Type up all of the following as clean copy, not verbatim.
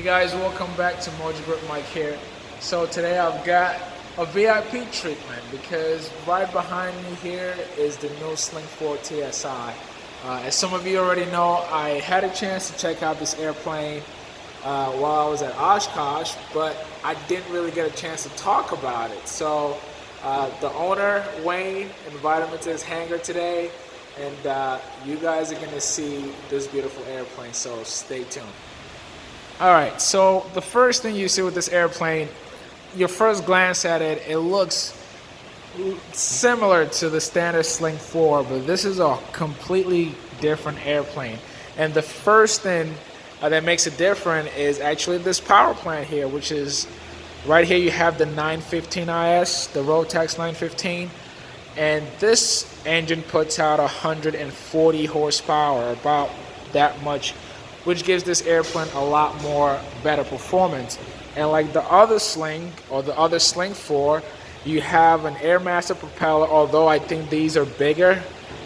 Hey guys, welcome back to Mojo Grip Mike here. So today I've got a VIP treatment because right behind me here is the new Sling TSi. As some of you already know, I had a chance to check out this airplane while I was at Oshkosh, but I didn't really get a chance to talk about it. So the owner, Wayne, invited me to his hangar today, and you guys are going to see this beautiful airplane, so stay tuned. Alright, so the first thing you see with this airplane, your first glance at it, it looks similar to the standard Sling 4, but this is a completely different airplane. And the first thing that makes it different is actually this power plant here, which is right here. You have the 915 IS, the rotax 915, and this engine puts out 140 horsepower, about that much, which gives this airplane a lot more better performance. And like the other Sling or the other Sling 4, you have an Airmaster propeller, although I think these are bigger.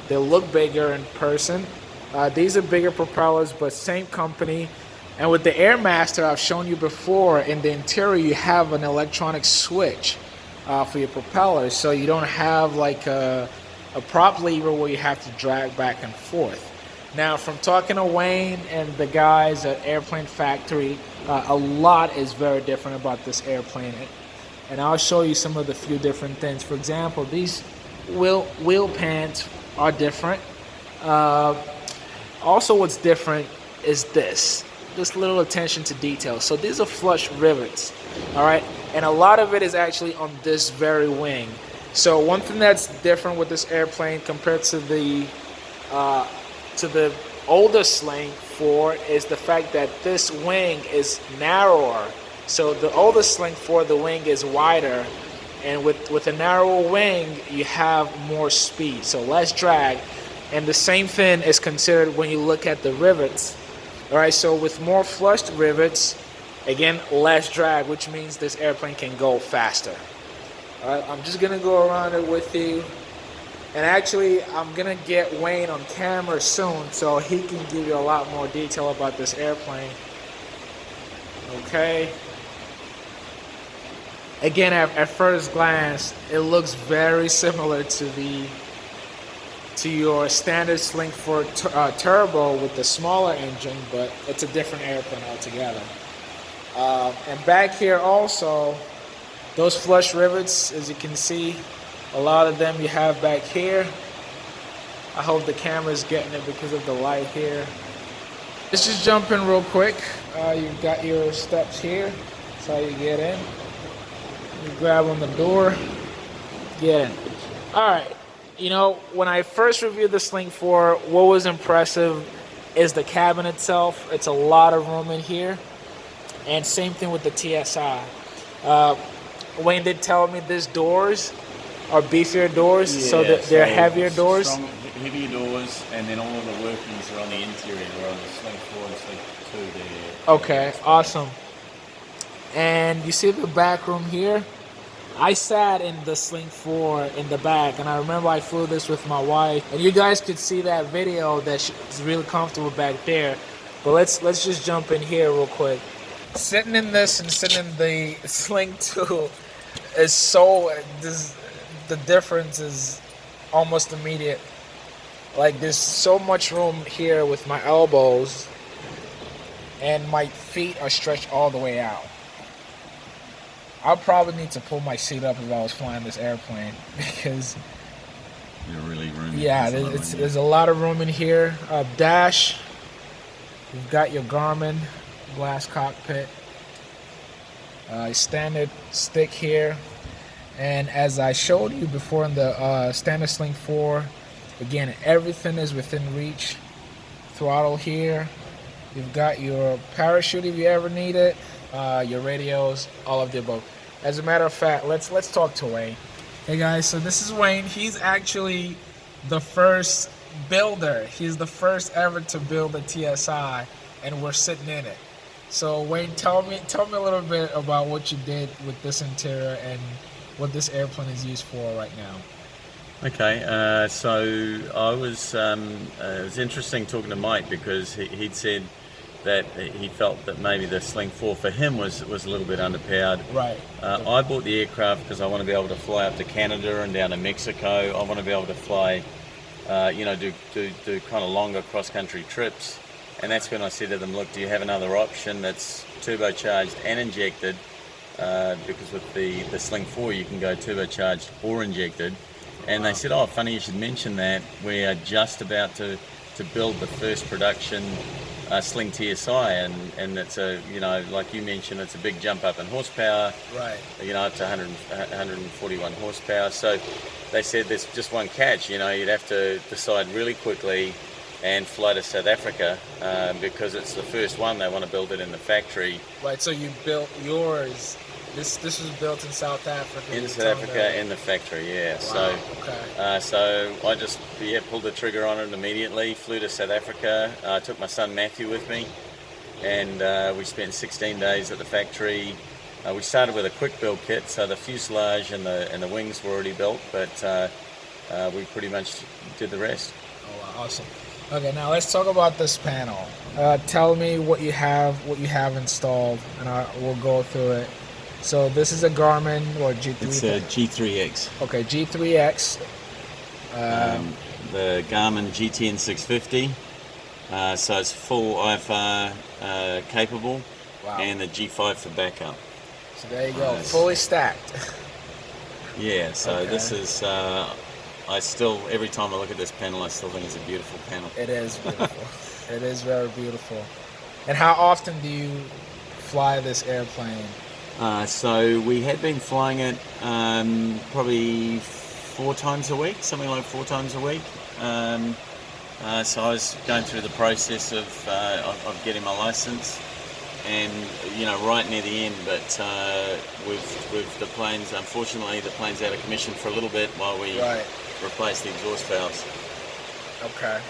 They look bigger in person. These are bigger propellers, but same company. And with the Airmaster, I've shown you before, in the interior you have an electronic switch for your propellers, so you don't have like a prop lever where you have to drag back and forth. Now, from talking to Wayne and the guys at Airplane Factory, a lot is very different about this airplane, and I'll show you some of the few different things. For example, these wheel pants are different. Also, what's different is this little attention to detail. So these are flush rivets, all right, and a lot of it is actually on this very wing. So one thing that's different with this airplane compared to the older Sling 4 is the fact that this wing is narrower. So the older Sling 4, the wing is wider, and with a narrower wing, you have more speed, so less drag. And the same thing is considered when you look at the rivets. All right, so with more flushed rivets, again, less drag, which means this airplane can go faster. All right, I'm just gonna go around it with you. And actually, I'm going to get Wayne on camera soon so he can give you a lot more detail about this airplane. Okay. Again, at first glance, it looks very similar to your standard Sling 4 turbo with the smaller engine, but it's a different airplane altogether. And back here also, those flush rivets, as you can see, a lot of them you have back here. I hope the camera's getting it because of the light here. Let's just jump in real quick. You've got your steps here. That's how you get in. You grab on the door, get in. Alright, you know, when I first reviewed the Sling 4, what was impressive is the cabin itself. It's a lot of room in here. And same thing with the TSi. Wayne did tell me these doors are beefier doors, yeah, so that they're heavier doors. Strong, heavier doors, and then all of the workings are on the interior, where on the Sling 4 and Sling 2 there. Okay, awesome. And you see the back room here? I sat in the Sling 4 in the back, and I remember I flew this with my wife, and you guys could see that video that she's really comfortable back there. But let's just jump in here real quick. Sitting in this and sitting in the Sling 2 is so... the difference is almost immediate. Like, there's so much room here with my elbows, and my feet are stretched all the way out. I'll probably need to pull my seat up if I was flying this airplane because you're really roomy. Yeah, there's a lot of room in here. Dash, you've got your Garmin glass cockpit, standard stick here. And as I showed you before in the standard Sling 4, again, everything is within reach. Throttle here. You've got your parachute if you ever need it. Your radios, all of the above. As a matter of fact, let's talk to Wayne. Hey guys, so this is Wayne. He's actually the first builder. He's the first ever to build a TSi, and we're sitting in it. So Wayne, tell me a little bit about what you did with this interior and what this airplane is used for right now. Okay, so I was it was interesting talking to Mike because he'd said that he felt that maybe the Sling 4 for him was a little bit underpowered. Right. I bought the aircraft because I want to be able to fly up to Canada and down to Mexico. I want to be able to fly, do kind of longer cross-country trips. And that's when I said to them, look, do you have another option that's turbocharged and injected? Because with the Sling 4 you can go turbocharged or injected. And they said, oh, funny you should mention that. We are just about to build the first production Sling TSi, and it's a, like you mentioned, it's a big jump up in horsepower, right? Up to 141 horsepower. So they said there's just one catch, you'd have to decide really quickly and fly to South Africa because it's the first one. They want to build it in the factory. Right. So you built yours. This was built in South Africa. In South Africa, in the factory, yeah. Wow, okay. So I just pulled the trigger on it immediately. Flew to South Africa. I took my son Matthew with me, and we spent 16 days at the factory. We started with a quick build kit, so the fuselage and the wings were already built, but we pretty much did the rest. Oh, wow, awesome. Okay, now let's talk about this panel. Tell me what you have installed, and we'll go through it. So this is a Garmin or G3? It's a G3X. Okay, G3X. The Garmin GTN 650. So it's full IFR capable. Wow. And the G5 for backup. So there you go, fully stacked. Yeah, so okay. This is, every time I look at this panel, I still think it's a beautiful panel. It is beautiful. It is very beautiful. And how often do you fly this airplane? So we had been flying it probably 4 times a week, something like 4 times a week. So I was going through the process of getting my license, and right near the end. But with the planes, unfortunately, the plane's out of commission for a little bit while we replace the exhaust valves. Okay.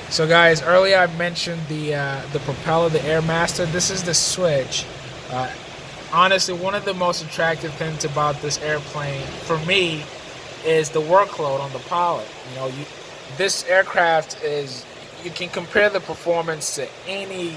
So guys, earlier I mentioned the propeller, the Airmaster. This is the switch. Honestly, one of the most attractive things about this airplane, for me, is the workload on the pilot. This aircraft you can compare the performance to any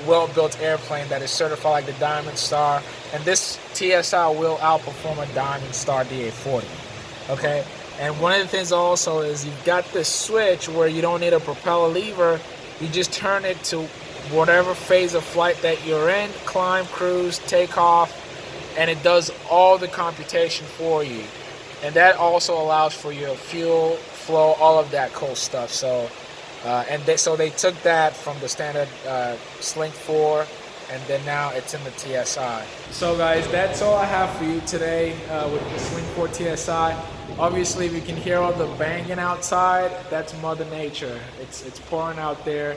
well-built airplane that is certified like the Diamond Star, and this TSi will outperform a Diamond Star DA40. Okay, and one of the things also is you've got this switch where you don't need a propeller lever. You just turn it to whatever phase of flight that you're in, climb, cruise, take off, and it does all the computation for you. And that also allows for your fuel flow, all of that cool stuff. So, so they took that from the standard Sling 4, and then now it's in the TSi. So guys, that's all I have for you today with the Sling 4 TSi. Obviously, we can hear all the banging outside. That's Mother Nature. It's pouring out there.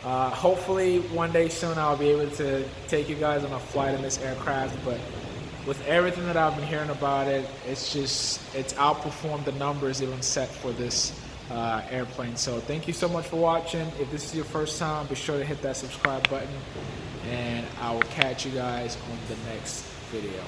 Hopefully one day soon I'll be able to take you guys on a flight in this aircraft, but with everything that I've been hearing about it, it's outperformed the numbers even set for this airplane. So thank you so much for watching. If this is your first time, be sure to hit that subscribe button, and I will catch you guys on the next video.